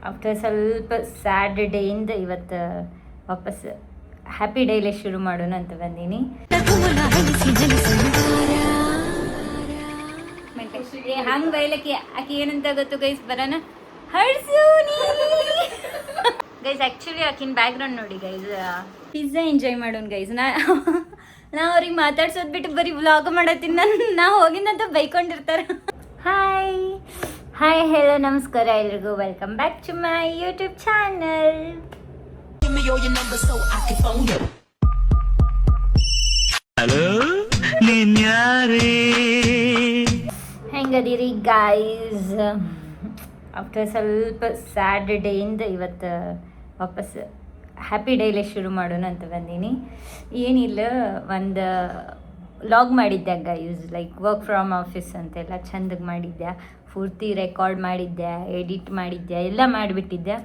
After ಸ್ವಲ್ಪ sad ಡೇಯಿಂದ ಇವತ್ತು ವಾಪಸ್ ಹ್ಯಾಪಿ ಡೇಲೆ ಶುರು ಮಾಡೋಣ ಅಂತ ಬಂದೀನಿ. ಹಂಗೆ ಬೈಲಕ್ಕೆ ಆಕೆ ಏನಂತ ಗೊತ್ತು ಗೈಸ್, ಬರೋಣ ಹರ್ಸೂನಿ ಗೈಸ್. ಆ್ಯಕ್ಚುಲಿ ಆಕಿನ ಬ್ಯಾಕ್ಗ್ರೌಂಡ್ ನೋಡಿ ಗೈಸ್, ಪಿಜ್ಜಾ ಎಂಜಾಯ್ ಮಾಡೋಣ ಗೈಸ್. ನಾ ಅವ್ರಿಗೆ ಮಾತಾಡ್ಸೋದು ಬಿಟ್ಟು ಬರೀ ವ್ಲಾಗ್ ಮಾಡತ್ತೀನಿ. ನಾ ಹೋಗಿಂದಂತ ಬೈಕೊಂಡಿರ್ತಾರೆ. ಹಾಯ್ ಹಾಯ್ ಹೆಲೋ ನಮಸ್ಕಾರ ಎಲ್ರಿಗೂ, welcome back to my YouTube channel. ಹೆಂಗದೀರಿ ಗಾಯ್ಸ್? ಆಫ್ಟರ್ ಸ್ವಲ್ಪ ಸ್ಯಾಡ್ ಡೇಯಿಂದ ಇವತ್ತು ವಾಪಸ್ ಹ್ಯಾಪಿ ಡೇಲೆ ಶುರು ಮಾಡೋಣ ಅಂತ ಬಂದೀನಿ. ಏನಿಲ್ಲ, ಒಂದು ವ್ಲಾಗ್ ಮಾಡಿದ್ದೆ guys, like work from office ಅಂತೆಲ್ಲ ಚೆಂದಗೆ ಮಾಡಿದ್ದೆ. ಪೂರ್ತಿ ರೆಕಾರ್ಡ್ ಮಾಡಿದ್ದೆ, ಎಡಿಟ್ ಮಾಡಿದ್ದೆ, ಎಲ್ಲ ಮಾಡಿಬಿಟ್ಟಿದ್ದೆ.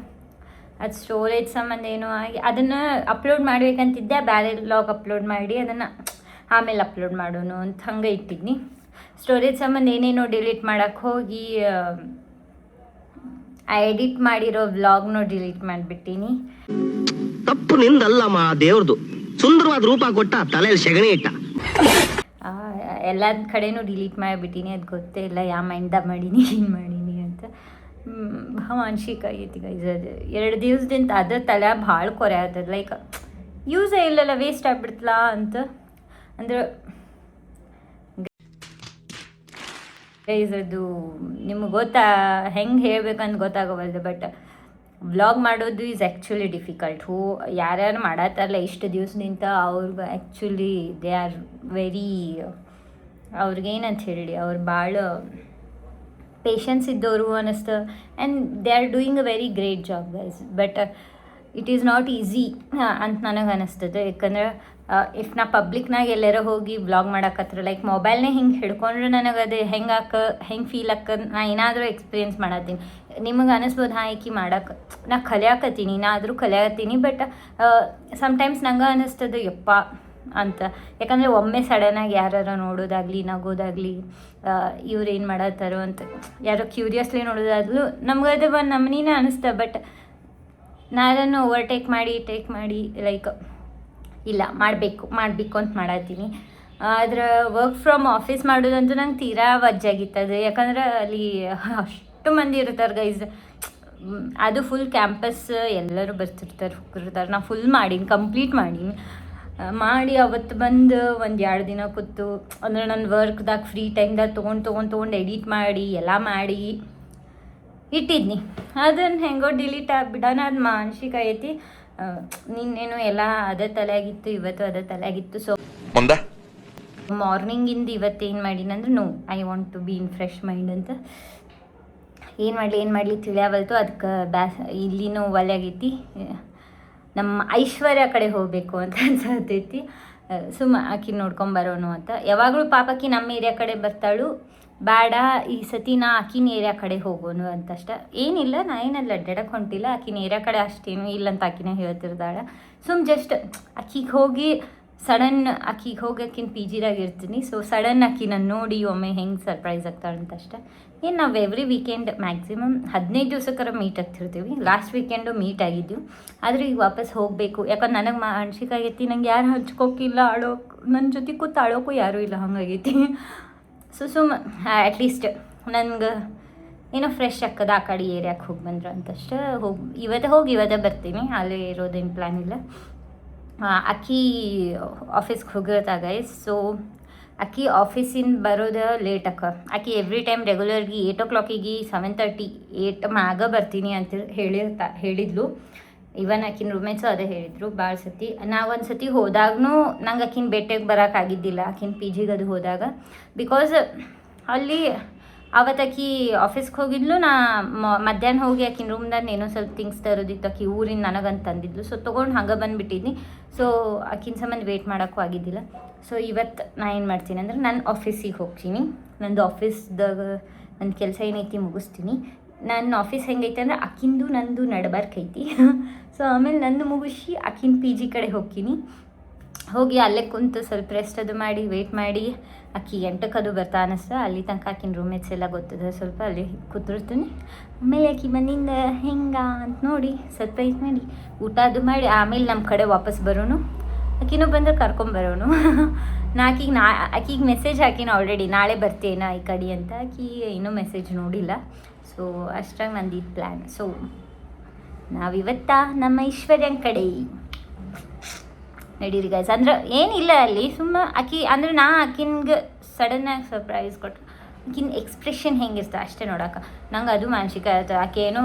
ಅದು ಸ್ಟೋರೇಜ್ ಸಂಬಂಧ ಏನೋ ಆಗಿ ಅದನ್ನು ಅಪ್ಲೋಡ್ ಮಾಡಬೇಕಂತಿದ್ದೆ. ಬೇರೆ ವ್ಲಾಗ್ ಅಪ್ಲೋಡ್ ಮಾಡಿ ಅದನ್ನು ಆಮೇಲೆ ಅಪ್ಲೋಡ್ ಮಾಡೋಣ ಅಂತ ಹಂಗೆ ಇಟ್ಟಿದ್ನಿ. ಸ್ಟೋರೇಜ್ ಸಂಬಂಧ ಏನೇನೋ ಡಿಲೀಟ್ ಮಾಡೋಕ್ಕೆ ಹೋಗಿ ಆ ಎಡಿಟ್ ಮಾಡಿರೋ ವ್ಲಾಗ್ನೂ ಡಿಲೀಟ್ ಮಾಡಿಬಿಟ್ಟಿನಿ. ತಪ್ಪು ನಿಂದಲ್ಲಮ್ಮ, ದೇವ್ರದು. ಸುಂದರವಾದ ರೂಪ ಕೊಟ್ಟ, ತಲೆಯಲ್ಲಿ ಸೆಗಣಿ ಇಟ್ಟ. ಎಲ್ಲ ಕಡೆನೂ ಡಿಲೀಟ್ ಮಾಡಿಬಿಟ್ಟಿನಿ. ಅದು ಗೊತ್ತೇ ಇಲ್ಲ ಯಾವ ಮೈಂಡ್ದಾಗ ಮಾಡೀನಿ, ಏನು ಮಾಡೀನಿ ಅಂತ. ಮಾನಸಿಕ ಆಗೈತಿ ಗೈಸ್. ಅದು 2 ದಿವಸದಿಂದ ಅದ ತಲೆ ಭಾಳ ಕೊರೆ ಆಗ್ತದೆ. ಲೈಕ್ ಯೂಸೇ ಇಲ್ಲಲ್ಲ, ವೇಸ್ಟ್ ಆಗ್ಬಿಡ್ತಲ್ಲ ಅಂತ. ಅಂದ್ರೆ ಗೈಸ್ ಅದು ನಿಮ್ಗೆ ಹೆಂಗೆ ಹೇಳ್ಬೇಕಂತ ಗೊತ್ತಾಗವಲ್ದು. ಬಟ್ ವ್ಲಾಗ್ ಮಾಡೋದು ಈಸ್ ಆ್ಯಕ್ಚುಲಿ ಡಿಫಿಕಲ್ಟ್. ಯಾರ್ಯಾರು ಮಾಡತ್ತಾರಲ್ಲ ಇಷ್ಟು ದಿವಸದಿಂದ, ಅವ್ರಿಗೆ ಆ್ಯಕ್ಚುಲಿ ದೇ ಆರ್ ವೆರಿ, ಅವ್ರಿಗೇನಂತ ಹೇಳಿ, ಅವ್ರು ಭಾಳ ಪೇಷನ್ಸ್ ಇದ್ದವರು ಅನ್ನಿಸ್ತು. And they are doing a very great job guys. But it is not easy ಅಂತ ನನಗೆ ಅನ್ನಿಸ್ತದೆ. ಯಾಕಂದ್ರೆ ಇಫ್ ನಾ ಪಬ್ಲಿಕ್ನಾಗ ಎಲ್ಲಾರ ಹೋಗಿ ವ್ಲಾಗ್ ಮಾಡಕತ್ರ, ಲೈಕ್ ಮೊಬೈಲ್ನೇ ಹಿಂಗೆ ಹಿಡ್ಕೊಂಡ್ರೆ ನನಗೆ ಅದು ಹೆಂಗೆ ಫೀಲ್ ನಾ ಏನಾದರೂ ಎಕ್ಸ್ಪೀರಿಯೆನ್ಸ್ ಮಾಡತ್ತೀನಿ. ನಿಮಗೆ ಅನ್ನಿಸ್ಬೋದು ಹಾಂ ಈಕಿ ಮಾಡಕ್ಕೆ ನಾ ಕಲಿಯಾಕತ್ತೀನಿ, ನಾ ಆದರೂ ಕಲಿಯಾಕತ್ತೀನಿ. ಬಟ್ ಸಮ್ಟೈಮ್ಸ್ ನಂಗೆ ಅನ್ನಿಸ್ತದೆ ಯಪ್ಪ ಅಂತ. ಯಾಕಂದರೆ ಒಮ್ಮೆ ಸಡನ್ನಾಗಿ ಯಾರು ನೋಡೋದಾಗಲಿ, ನಗೋದಾಗಲಿ, ಇವ್ರು ಏನು ಮಾಡತ್ತಾರೋ ಅಂತ ಯಾರೋ ಕ್ಯೂರಿಯಸ್ಲಿ ನೋಡೋದಾಗ್ಲೂ ನಮ್ಗೆ ಅದು ಒಂದು ನಮ್ಮನಿನೇ ಅನ್ನಿಸ್ತ. ಬಟ್ ನಾನು ಓವರ್ಟೇಕ್ ಮಾಡಿ ಲೈಕ್ ಇಲ್ಲ ಮಾಡಬೇಕು ಅಂತ ಮಾಡತ್ತೀನಿ. ಆದ್ರೆ ವರ್ಕ್ ಫ್ರಮ್ ಆಫೀಸ್ ಮಾಡೋದಂತೂ ನಂಗೆ ತೀರಾ ವಜ್ಜಾಗಿತ್ತದು. ಯಾಕಂದ್ರೆ ಅಲ್ಲಿ ಅಷ್ಟು ಮಂದಿ ಇರ್ತಾರೆ ಗೈಸ್. ಅದು ಫುಲ್ ಕ್ಯಾಂಪಸ್, ಎಲ್ಲರೂ ಹೋಗಿರ್ತಾರೆ. ನಾ ಫುಲ್ ಕಂಪ್ಲೀಟ್ ಮಾಡಿ ಅವತ್ತು ಬಂದು 1-2 ದಿನ ಕೂತು, ಅಂದರೆ ನನ್ನ ವರ್ಕ್ದಾಗ ಫ್ರೀ ಟೈಮ್ದಾಗ ತೊಗೊಂಡು ಎಡಿಟ್ ಮಾಡಿ ಎಲ್ಲ ಮಾಡಿ ಇಟ್ಟಿದ್ನಿ. ಅದನ್ನು ಹೆಂಗೋ ಡಿಲೀಟ್ ಆಗಿಬಿಡೋಣ. ಅದು ಮಾನಸಿಕ ಐತಿ. ನಿನ್ನೇನು ಎಲ್ಲ ಅದೇ ತಲೆಯಾಗಿತ್ತು, ಇವತ್ತು ಅದೇ ತಲೆಯಾಗಿತ್ತು. ಸೊ ಮಾರ್ನಿಂಗಿಂದ ಇವತ್ತೇನು ಮಾಡೀನಂದ್ರೆ I want to be in fresh mind ಅಂತ. ಏನು ಮಾಡಲಿ ತಿಳಿಯಾವಲ್ತು. ಅದಕ್ಕೆ ಇಲ್ಲಿನೂ ಒಲೆಯಾಗೈತಿ. ನಮ್ಮ ಐಶ್ವರ್ಯ ಕಡೆ ಹೋಗಬೇಕು ಅಂತ ಅನ್ಸತೈತಿ. ಆಕಿ ನೋಡ್ಕೊಂಬರೋನು ಅಂತ. ಯಾವಾಗಲೂ ಪಾಪಕ್ಕಿ ನಮ್ಮ ಏರಿಯಾ ಕಡೆ ಬರ್ತಾಳು. ಬೇಡ ಈ ಸತಿ ನಾ ಆಕಿನ ಏರಿಯಾ ಕಡೆ ಹೋಗೋನು ಅಂತಷ್ಟ. ಏನಿಲ್ಲ, ನಾ ಏನಲ್ಲಿ ಅಡ್ಡಾಡಕ್ಕೆ ಹೊಂಟಿಲ್ಲ. ಆಕಿನ ಏರಿಯಾ ಕಡೆ ಅಷ್ಟೇನು ಇಲ್ಲಂತ ಆಕಿನ ಹೇಳ್ತಿರ್ದಾಳೆ. ಜಸ್ಟ್ ಆಕಿಗೆ ಹೋಗಿ ಆಕಿನ ಪಿ ಜಿದಾಗ ಇರ್ತೀನಿ. ಸೊ ಸಡನ್ ಆಕಿನ ನೋಡಿ ಒಮ್ಮೆ ಹೆಂಗೆ ಸರ್ಪ್ರೈಸ್ ಆಗ್ತಾಳೆ ಅಂತಷ್ಟೆ. ಏನು ನಾವು ಎವ್ರಿ ವೀಕೆಂಡ್ ಮ್ಯಾಕ್ಸಿಮಮ್ 15 ದಿವಸಕ್ಕರ ಮೀಟ್ ಆಗ್ತಿರ್ತೀವಿ. ಲಾಸ್ಟ್ ವೀಕೆಂಡು ಮೀಟ್ ಆಗಿದ್ದು. ಆದರೆ ಈಗ ವಾಪಸ್ ಹೋಗಬೇಕು. ಯಾಕಂದ್ರೆ ನನಗೆ ಮಾನಸಿಕ ಆಗೈತಿ. ನಂಗೆ ಯಾರು ಹಚ್ಕೋಕಿಲ್ಲ, ನನ್ನ ಜೊತೆ ಕೂತು ಆಳೋಕ್ಕೂ ಯಾರೂ ಇಲ್ಲ, ಹಂಗಾಗೈತಿ. ಸೊ ಅಟ್ಲೀಸ್ಟ್ ನನಗೆ ಏನೋ ಫ್ರೆಶ್ ಆಕ್ಕದ ಆ ಕಡೆ ಏರಿಯಾಕ್ಕೆ ಹೋಗಿ ಬಂದ್ರೆ ಅಂತಷ್ಟೇ. ಇವತ್ತೇ ಬರ್ತೀನಿ. ಅಲ್ಲೇ ಇರೋದೇನು ಪ್ಲ್ಯಾನ್ ಇಲ್ಲ. ಅಕ್ಕಿ ಆಫೀಸ್ಗೆ ಹೋಗಿರ್ತಾಗ. ಸೊ ಅಕ್ಕಿ ಆಫೀಸಿಂದ ಬರೋದು ಲೇಟ್ ಆಕಿ ಎವ್ರಿ ಟೈಮ್ ರೆಗ್ಯುಲರ್ಗಿ 8 o'clock 7:30 8 ಮ್ಯಾಗ ಬರ್ತೀನಿ ಅಂತ ಹೇಳಿದ್ಲು. ಇವನ್ ಆಕಿನ ರೂಮೇಟ್ಸು ಅದೇ ಹೇಳಿದರು ಭಾಳ ಸತಿ. ಒಂದು ಸತಿ ಹೋದಾಗೂ ನಂಗೆ ಆಕಿನ ಭೇಟಿಗೆ ಬರೋಕ್ಕಾಗಿದ್ದಿಲ್ಲ, ಆಕಿನ ಪಿ ಜಿಗೆ ಅದು ಹೋದಾಗ. ಬಿಕಾಸ್ ಅಲ್ಲಿ ಅವತ್ತಾಕಿ ಆಫೀಸ್ಗೆ ಹೋಗಿದ್ಲು. ನಾ ಮಧ್ಯಾಹ್ನ ಹೋಗಿ ಆಕಿನ ರೂಮ್ದಾಗ ಏನೋ ಸ್ವಲ್ಪ ಥಿಂಗ್ಸ್ ತರೋದಿತ್ತು. ಆಕಿ ಊರಿನ ನನಗಂತ ತಂದಿದ್ಲು. ಸೊ ತೊಗೊಂಡು ಹಂಗೆ ಬಂದುಬಿಟ್ಟಿದ್ನಿ. ಸೊ ಆಕಿನ ಸಂಬಂಧ ವೇಟ್ ಮಾಡೋಕ್ಕೂ ಆಗಿದ್ದಿಲ್ಲ. ಸೊ ಇವತ್ತು ನಾ ಏನು ಮಾಡ್ತೀನಿ ಅಂದ್ರೆ ನನ್ನ ಆಫೀಸಿಗೆ ಹೋಗ್ತೀನಿ. ನಂದು ಆಫೀಸ್ದಾಗ ನನ್ನ ಕೆಲಸ ಏನೈತಿ ಮುಗಿಸ್ತೀನಿ. ನನ್ನ ಆಫೀಸ್ ಹೆಂಗೈತೆ ಅಂದ್ರೆ ಆಕಿಂದು ನಂದು ನಡಬಾರ್ಕ್ ಐತಿ. ಸೊ ಆಮೇಲೆ ನಂದು ಮುಗಿಸಿ ಆಕಿನ ಪಿ ಜಿ ಕಡೆ ಹೋಗ್ತೀನಿ. ಹೋಗಿ ಅಲ್ಲೇ ಕುಂತು ಸ್ವಲ್ಪ ರೆಸ್ಟ್ ಅದು ಮಾಡಿ ವೆಯ್ಟ್ ಮಾಡಿ ಆಕಿ ಎಂಟಕ್ಕೆ ಅದು ಬರ್ತಾ ಅನ್ನಿಸ್ತ ಅಲ್ಲಿ ತನಕ ಆಕಿನ ರೂಮ್ಮೇಟ್ಸ್ ಎಲ್ಲ ಗೊತ್ತದ ಸ್ವಲ್ಪ ಅಲ್ಲಿ ಕೂತಿರ್ತೀನಿ. ಆಮೇಲೆ ಆಕಿ ಮನೆಯಿಂದ ಹೆಂಗ ಅಂತ ನೋಡಿ ಸರ್ಪ್ರೈಸ್ ಮಾಡಿ ಊಟ ಅದು ಮಾಡಿ ಆಮೇಲೆ ನಮ್ಮ ಕಡೆ ವಾಪಸ್ ಬರೋನು. ಆಕಿನೂ ಬಂದ್ರೆ ಕರ್ಕೊಂಬರೋನು. ಆಕಿಗೆ ಮೆಸೇಜ್ ಹಾಕಿನ ಆಲ್ರೆಡಿ ನಾಳೆ ಬರ್ತೀನಾ ಈ ಕಡೆ ಅಂತ. ಆಕಿ ಇನ್ನೂ ಮೆಸೇಜ್ ನೋಡಿಲ್ಲ. ಸೊ ಅಷ್ಟಾಗಿ ನಂದು ಇದು ಪ್ಲ್ಯಾನ್. ಸೊ ನಾವಿವತ್ತ ನಮ್ಮ ಐಶ್ವರ್ಯನ ಕಡೆ ನಡೀರಿ ಗೈಸ್. ಅಂದ್ರೆ ಏನಿಲ್ಲ ಅಲ್ಲಿ ಸುಮ್ಮ ಆಕಿ ಅಂದ್ರೆ ಆಕಿನ್ಗೆ ಸಡನ್ನಾಗಿ ಸರ್ಪ್ರೈಸ್ ಕೊಟ್ಟು ಆಕಿನ ಎಕ್ಸ್ಪ್ರೆಷನ್ ಹೆಂಗಿರ್ತ ಅಷ್ಟೇ ನೋಡಕ್ಕೆ ನಂಗೆ ಅದು ಮಾನಸಿಕ ಆಯ್ತು. ಆಕೆ ಏನೋ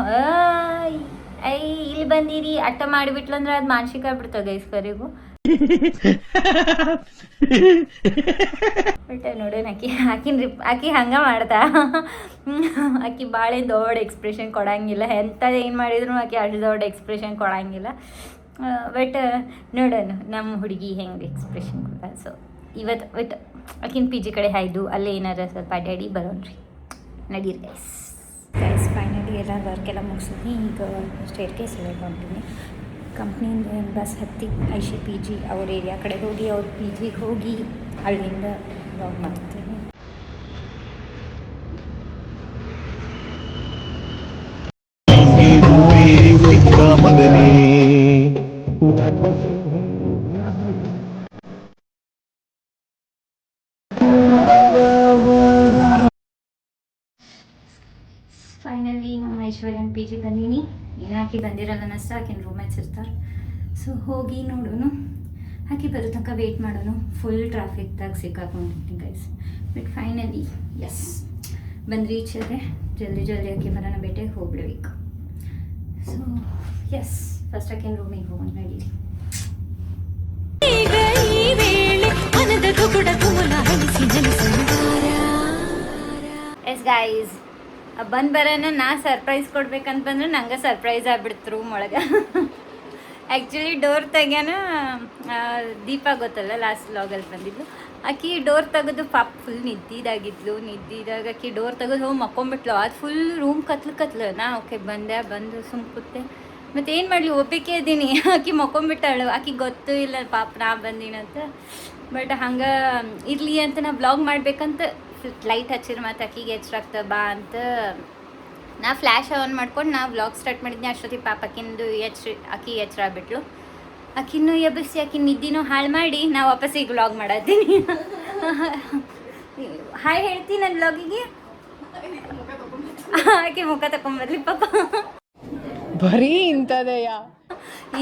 ಇಲ್ಲಿ ಬಂದಿರಿ ಅಟ್ಟ ಮಾಡಿಬಿಟ್ಲು ಅಂದ್ರೆ ಅದು ಮಾನಸಿಕ ಆಗ್ಬಿಡ್ತದೆ ಗೈಸ್ ಕರಿಗೂ. ಬಟ್ ನೋಡೋಣ ಆಕಿ ಹಂಗೆ ಮಾಡ್ತಾ. ಆಕಿ ಭಾಳ ದೊಡ್ಡ ಎಕ್ಸ್ಪ್ರೆಷನ್ ಕೊಡಂಗಿಲ್ಲ. ಎಂಥದ್ದು ಏನು ಮಾಡಿದ್ರು ಆಕಿ ಅಷ್ಟು ದೊಡ್ಡ ಎಕ್ಸ್ಪ್ರೆಷನ್ ಕೊಡಂಗಿಲ್ಲ. ಬಟ್ ನೋಡೋಣ ನಮ್ಮ ಹುಡುಗಿ ಹೆಂಗೆ ಎಕ್ಸ್ಪ್ರೆಷನ್ ಕೊಡ. ಸೊ ಇವತ್ತು ಆಕಿನ ಪಿ ಜಿ ಕಡೆ ಹಾಯ್ದು ಅಲ್ಲೇ ಏನಾರ ಸ್ವಲ್ಪ ಅಡ್ಡಾಡಿ ಬರೋಣ್ರಿ. ನಡೀರಿ ಗೈಸ್ ಫೈನಲಿ ಎಲ್ಲ ವರ್ಕೆಲ್ಲ ಮುಗಿಸಿದ್ನಿ. ಈಗ ಸ್ಟೇರ್ ಕೇಸ್ ಎಲ್ಲ ಹೊಂಟೀನಿ. ಕಂಪ್ನಿಯಿಂದ ಬಸ್ ಹತ್ತಿ ಐಶಿ ಪಿ ಜಿ ಅವ್ರ ಏರಿಯಾ ಕಡೆ ಹೋಗಿ ಅವ್ರ ಪಿ ಜಿಗೆ ಹೋಗಿ ಅಲ್ಲಿಂದ ವ್ಲಾಗ್ ಮಾಡ್ತೀನಿ. ಫೈನಲಿ ನಮ್ಮ ಐಶ್ವರ್ಯನ ಪಿ ಜಿ ಬಂದೀನಿ. ಆಕಿ ಬಂದಿರಲ್ಲ ಅನ್ನಿಸ್ತಾ ಆಕಿನ ರೂಮ್ಮೇಟ್ಸ್ ಇರ್ತಾರೆ. ಸೊ ಹೋಗಿ ನೋಡೋನು ಆಕಿ ಬರೋ ತನಕ ವೆಯ್ಟ್ ಮಾಡೋನು. ಫುಲ್ ಟ್ರಾಫಿಕ್ದಾಗ ಸಿಕ್ಕಾಕೊಂಡಿರ್ತೀನಿ ಗೈಸ್. ಬಟ್ ಫೈನಲಿ ಎಸ್ ಬಂದು ರೀಚ್ ಆದರೆ ಜಲ್ದಿ ಆಕಿ ಬರೋಣ ಭೇಟಿಗೆ ಹೋಗ್ಬಿಡ್ಬೇಕು. ಸೊ ಎಸ್ ಫಸ್ಟ್ ಆಕಿನ ರೂಮಿಗೆ ಹೋಗೋಣ ನಡೀರಿ. ಎಸ್ ಗೈಸ್ ಬರೋಣ ನಾ ಸರ್ಪ್ರೈಸ್ ಕೊಡ್ಬೇಕಂತ ಬಂದ್ರೆ ನಂಗೆ ಸರ್ಪ್ರೈಸ್ ಆಗ್ಬಿಡ್ತು ರೂಮ್ ಒಳಗೆ. ಆ್ಯಕ್ಚುಲಿ ಡೋರ್ ತೆಗ್ಯಾನ ದೀಪ ಗೊತ್ತಲ್ಲ ಲಾಸ್ಟ್ ಲಾಗಲ್ಲಿ ಬಂದಿದ್ದು. ಆಕಿ ಡೋರ್ ತೆಗೆದು ಪಾಪ ಫುಲ್ ನಿದ್ದಿದಾಗ ಆಕಿ ಡೋರ್ ತೆಗೆದು ಹೋಗಿ ಮಕ್ಕೊಂಬಿಟ್ಲು. ಅದು ಫುಲ್ ರೂಮ್ ಕತ್ಲು ನಾ ಓಕೆ ಬಂದು ಸುಮ್ ಕೂತೆ. ಮತ್ತು ಏನು ಮಾಡಲಿ ಒಬ್ಬಕ್ಕೆ ಇದ್ದೀನಿ. ಆಕಿ ಮಕ್ಕೊಂಬಿಟ್ಟಾಳು. ಆಕಿ ಗೊತ್ತೂ ಇಲ್ಲ ಪಾಪ ನಾ ಬಂದಿನಂತ. ಬಟ್ ಹಂಗೆ ಇರಲಿ ಅಂತ ನಾ ಬ್ಲಾಗ್ ಮಾಡಬೇಕಂತ ಲೈಟ್ ಹಚ್ಚಿರು. ಮತ್ತು ಆಕಿಗೆ ಎಚ್ಚರಾಗ್ತದೆ ಬಾ ಅಂತ ನಾ ಫ್ಲ್ಯಾಶ್ ಆನ್ ಮಾಡ್ಕೊಂಡು ನಾ ವ್ಲಾಗ್ ಸ್ಟಾರ್ಟ್ ಮಾಡಿದ್ನಿ. ಅಷ್ಟೊತ್ತಿಗೆ ಪಾಪ ಆಕಿ ಎಚ್ಚರ ಆಗ್ಬಿಟ್ಲು. ಆಕಿನ್ನೂ ಎಬ್ಬಿಸಿ ಆಕಿನ ನಿದ್ದಿನೂ ಹಾಳು ಮಾಡಿ ನಾ ವಾಪಸ್ ಈಗ ವ್ಲಾಗ್ ಮಾಡತ್ತೀನಿ. ಹಾಯ್ ಹೇಳ್ತೀನಿ ನನ್ನ ವ್ಲಾಗಿಗೆ. ಆಕೆ ಮುಖ ತಗೊಂಬರ್ಲಿ ಪಾಪ. ಬರೀ ಇಂಥದೆಯ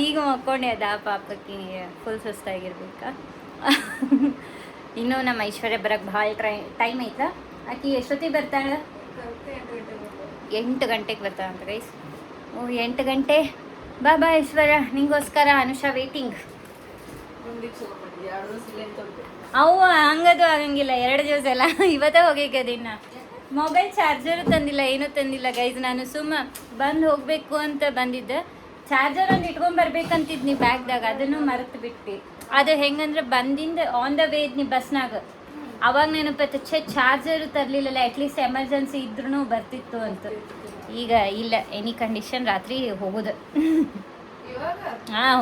ಈಗ ಮಕ್ಕೊಂಡೆ ಅದ ಪಾಪಕ್ಕೆ ಫುಲ್ ಸುಸ್ತಾಗಿರ್ಬೇಕಾ. ಇನ್ನೂ ನಮ್ಮ ಐಶ್ವರ್ಯ ಬರೋಕ್ಕೆ ಭಾಳ ಟೈಮ್ ಐತಾ. ಆಕಿ ಎಷ್ಟೊತ್ತಿಗೆ ಬರ್ತಾಳೆ? 8 ಗಂಟೆಗೆ ಬರ್ತಾಳಂತ ಗೈಸ್. 8 ಗಂಟೆ. ಬಾ ಐಶ್ವರ್ಯ ನಿಂಗೋಸ್ಕರ ಅನುಷಾ ವೇಟಿಂಗ್. ಅವು ಹಂಗದು ಆಗಂಗಿಲ್ಲ 2 ದಿವಸ ಎಲ್ಲ. ಇವತ್ತೇ ಹೋಗಿದ್ದನ್ನ ಮೊಬೈಲ್ ಚಾರ್ಜರು ತಂದಿಲ್ಲ, ಏನೂ ತಂದಿಲ್ಲ ಗೈಸ್. ನಾನು ಬಂದು ಹೋಗಬೇಕು ಅಂತ ಬಂದಿದ್ದೆ. ಚಾರ್ಜರ್ ಒಂದು ಇಟ್ಕೊಂಬರ್ಬೇಕಂತಿದ್ನಿ ಬ್ಯಾಗ್ದಾಗ, ಅದನ್ನು ಮರೆತು ಬಿಟ್ಟು. ಅದು ಹೆಂಗಂದ್ರೆ ಬಂದಿಂದ ಆನ್ ದ ವೇ ಇದ್ನಿ ಬಸ್ನಾಗ. ಅವಾಗ ನೆನಪತ್ತು ಚಾರ್ಜರು ತರಲಿಲ್ಲಲ್ಲ, ಅಟ್ಲೀಸ್ಟ್ ಎಮರ್ಜೆನ್ಸಿ ಇದ್ರೂ ಬರ್ತಿತ್ತು ಅಂತ. ಈಗ ಇಲ್ಲ, ಎನಿ ಕಂಡೀಷನ್ ರಾತ್ರಿ ಹೋಗೋದು. ಹಾಂ